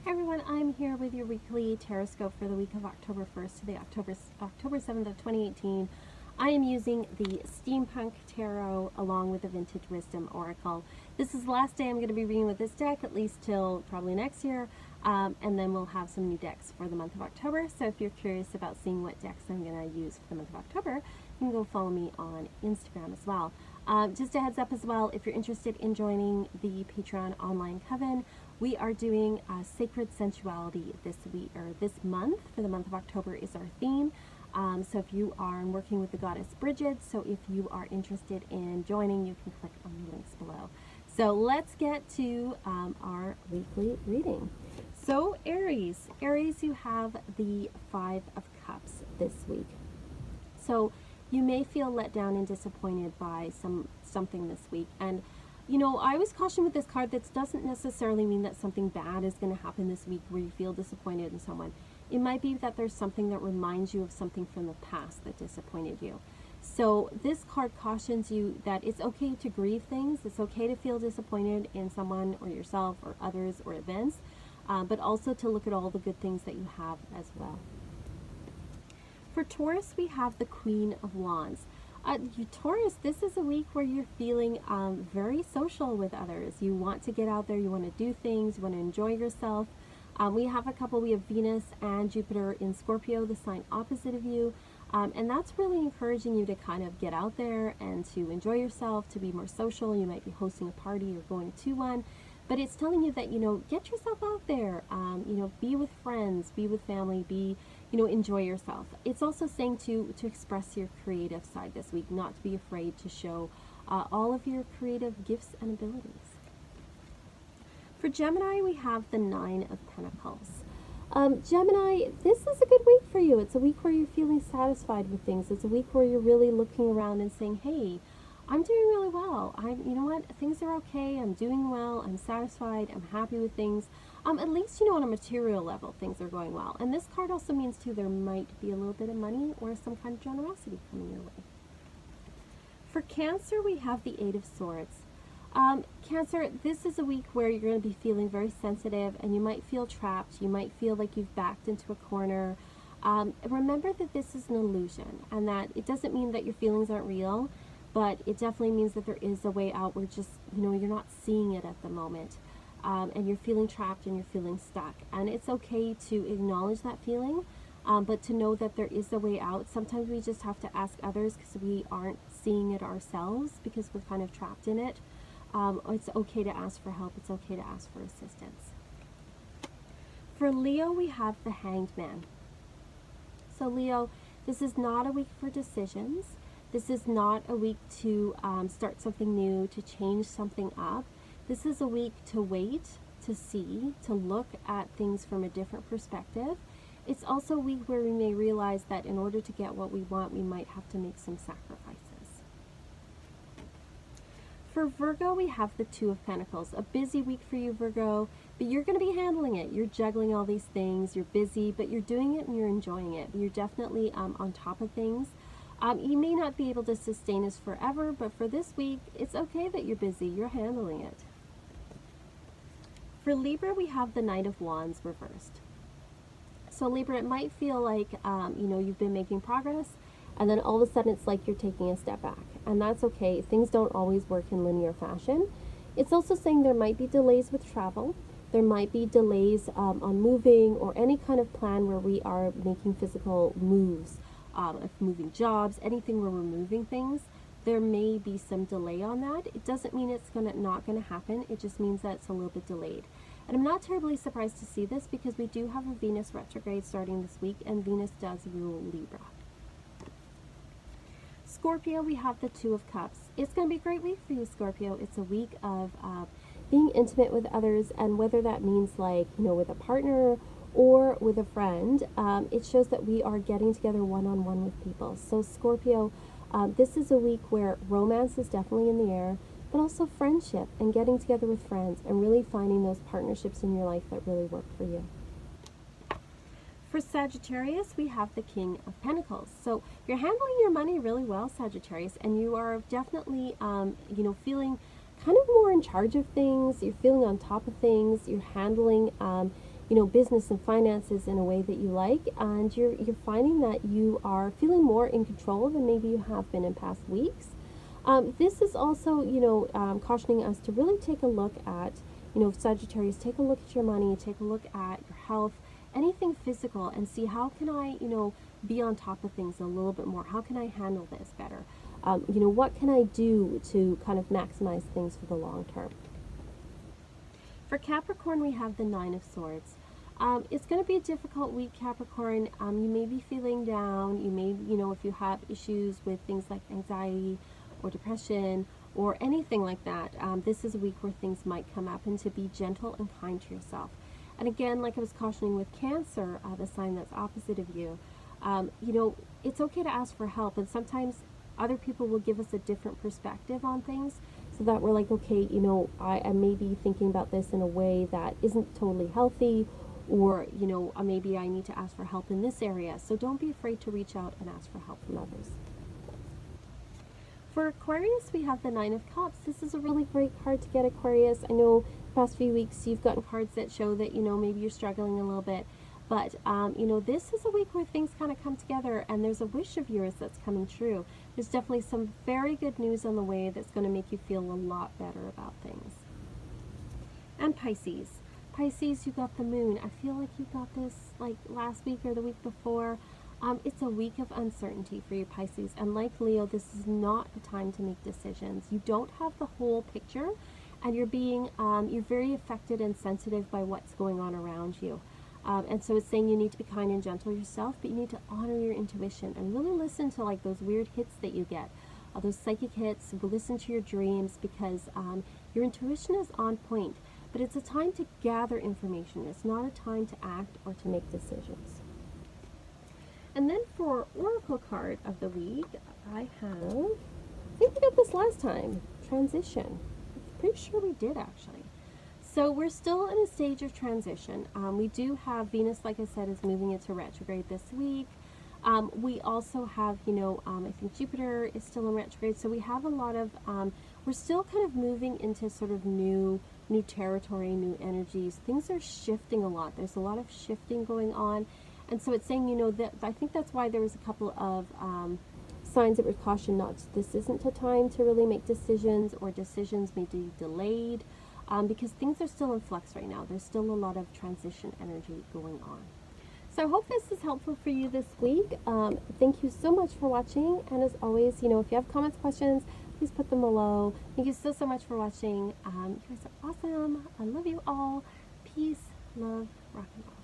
Hi everyone, I'm here with your weekly Tarotscope for the week of October 1st to the October 7th of 2018. I am using the Steampunk Tarot along with the Vintage Wisdom Oracle. This is the last day I'm going to be reading with this deck, at least till probably next year, and then we'll have some new decks for the month of October. So if you're curious about seeing what decks I'm going to use for the month of October, you can go follow me on Instagram as well. Just a heads up as well, if you're interested in joining the Patreon online coven, we are doing Sacred Sensuality this week, or this month. For the month of October is our theme. So if you are working with the goddess Bridget, so if you are interested in joining, you can click on the links below. So let's get to our weekly reading. So Aries, you have the Five of Cups this week. So you may feel let down and disappointed by something this week. And you know, I always caution with this card that doesn't necessarily mean that something bad is going to happen this week where you feel disappointed in someone. It might be that there's something that reminds you of something from the past that disappointed you. So this card cautions you that it's okay to grieve things. It's okay to feel disappointed in someone or yourself or others or events, but also to look at all the good things that you have as well. For Taurus, we have the Queen of Wands. Taurus, this is a week where you're feeling very social with others. You want to get out there, you want to do things, you want to enjoy yourself. We have Venus and Jupiter in Scorpio, the sign opposite of you. And that's really encouraging you to kind of get out there and to enjoy yourself, to be more social. You might be hosting a party or going to one. But it's telling you that, you know, get yourself out there, you know, be with friends, be with family, enjoy yourself. It's also saying to express your creative side this week, not to be afraid to show all of your creative gifts and abilities. For Gemini, we have the Nine of Pentacles. Gemini, this is a good week for you. It's a week where you're feeling satisfied with things. It's a week where you're really looking around and saying, hey, I'm doing really well. You know what? Things are okay. I'm doing well. I'm satisfied. I'm happy with things. At least, you know, on a material level, things are going well. And this card also means, too, there might be a little bit of money or some kind of generosity coming your way. For Cancer, we have the Eight of Swords. Cancer, this is a week where you're going to be feeling very sensitive and you might feel trapped. You might feel like you've backed into a corner. Remember that this is an illusion and that it doesn't mean that your feelings aren't real, but it definitely means that there is a way out where just, you know, you're not seeing it at the moment. And you're feeling trapped and you're feeling stuck. And it's okay to acknowledge that feeling, but to know that there is a way out. Sometimes we just have to ask others because we aren't seeing it ourselves because we're kind of trapped in it. It's okay to ask for help. It's okay to ask for assistance. For Leo, we have the Hanged Man. So Leo, this is not a week for decisions. This is not a week to start something new, to change something up. This is a week to wait, to see, to look at things from a different perspective. It's also a week where we may realize that in order to get what we want, we might have to make some sacrifices. For Virgo, we have the Two of Pentacles. A busy week for you, Virgo, but you're going to be handling it. You're juggling all these things. You're busy, but you're doing it and you're enjoying it. You're definitely on top of things. You may not be able to sustain this forever, but for this week, it's okay that you're busy. You're handling it. For Libra, we have the Knight of Wands reversed. So Libra, it might feel like, you know, you've been making progress, and then all of a sudden it's like you're taking a step back. And that's okay. Things don't always work in linear fashion. It's also saying there might be delays with travel. There might be delays on moving or any kind of plan where we are making physical moves. If moving jobs, anything where we're moving things, there may be some delay on that. It doesn't mean it's not going to happen. It just means that it's a little bit delayed. And I'm not terribly surprised to see this because we do have a Venus retrograde starting this week, and Venus does rule Libra. Scorpio, we have the Two of Cups. It's going to be a great week for you, Scorpio. It's a week of being intimate with others, and whether that means like, you know, with a partner or with a friend, it shows that we are getting together one-on-one with people. So Scorpio, this is a week where romance is definitely in the air, but also friendship and getting together with friends and really finding those partnerships in your life that really work for you. For Sagittarius, we have the King of Pentacles. So you're handling your money really well, Sagittarius, and you are definitely, you know, feeling kind of more in charge of things. You're feeling on top of things. You're handling business and finances in a way that you like, and you're finding that you are feeling more in control than maybe you have been in past weeks. This is also, cautioning us to really take a look at, Sagittarius, take a look at your money, take a look at your health, anything physical, and see how can I, be on top of things a little bit more. How can I handle this better? What can I do to kind of maximize things for the long term? For Capricorn, we have the Nine of Swords. It's going to be a difficult week, Capricorn. You may be feeling down. You may, if you have issues with things like anxiety or depression or anything like that, this is a week where things might come up, and to be gentle and kind to yourself. And again, like I was cautioning with Cancer, the sign that's opposite of you, it's okay to ask for help, and sometimes other people will give us a different perspective on things, so that we're like, okay, I may be thinking about this in a way that isn't totally healthy, or, maybe I need to ask for help in this area. So don't be afraid to reach out and ask for help from others. For Aquarius, we have the Nine of Cups. This is a really great card to get, Aquarius. I know the past few weeks you've gotten cards that show that, maybe you're struggling a little bit. But, this is a week where things kind of come together, and there's a wish of yours that's coming true. There's definitely some very good news on the way that's going to make you feel a lot better about things. And Pisces. Pisces, you got the moon. I feel like you got this like last week or the week before. It's a week of uncertainty for you, Pisces. And like Leo, this is not the time to make decisions. You don't have the whole picture, and you're very affected and sensitive by what's going on around you. And so it's saying you need to be kind and gentle yourself, but you need to honor your intuition and really listen to like those weird hits that you get, those psychic hits. Listen to your dreams, because your intuition is on point. But it's a time to gather information. It's not a time to act or to make decisions. And then for Oracle card of the week, I think we got this last time, transition. I'm pretty sure we did, actually. So we're still in a stage of transition. We do have Venus, like I said, is moving into retrograde this week. We also have, I think Jupiter is still in retrograde. So we have a lot of, we're still kind of moving into sort of new territory, new energies. Things are shifting a lot. There's a lot of shifting going on. And so it's saying, that I think that's why there was a couple of signs that would caution this isn't a time to really make decisions, or decisions may be delayed, because things are still in flux right now. There's still a lot of transition energy going on. So I hope this is helpful for you this week. Thank you so much for watching. And as always, if you have comments, questions, please put them below. Thank you so much for watching. You guys are awesome. I love you all. Peace, love, rock and roll.